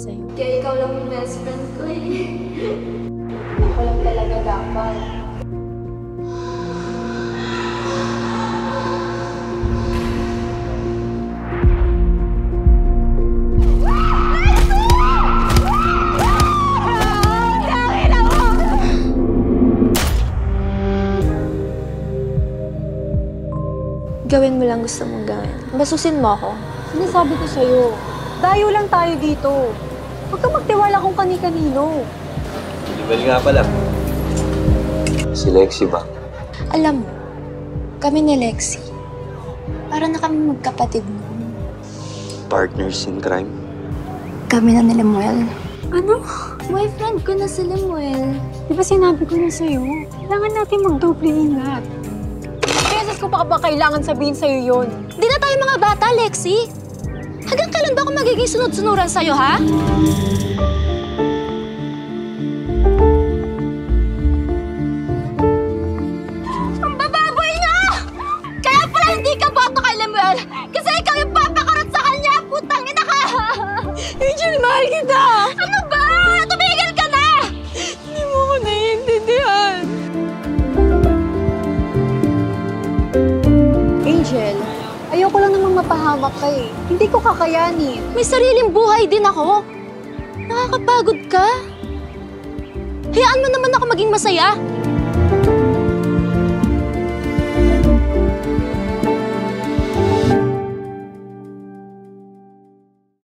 sa'yo. Kaya ikaw lang yung best friend ko eh. Ako lang talaga dapat. Gawin mo lang gusto mong gawin. Basusin mo ako. Sinasabi ko sa'yo, dayo lang tayo dito. Huwag kang magtiwala kung kani-kanino. Libel nga pala. Si Lexie ba? Alam mo, kami ni Lexie, para na kami magkapatid mo. Partners in crime? Kami na ni Lemuel. Ano? Boyfriend ko na si Lemuel. Di ba sinabi ko na sa'yo? Kailangan natin magdoble ingat. Beses ko pa ba kailangan sabihin sa'yo yun? Di na tayo mga bata, Lexie. Hanggang kailan ba ako magiging sunod-sunuran sa'yo, ha? Ang bababoy niya! Kaya pala hindi ka boto kay Lemuel! Kasi ikaw yung papakarot sa kanya! Putang ina ka! Angel, mahal kita! Ano ba? Tumigil ka na! Hindi mo ko naiintindihan. Angel, ayoko lang namang mapahamak ka eh. Hindi ko kakayanin. May sariling buhay din ako. Nakakapagod ka. Hayaan mo naman ako maging masaya.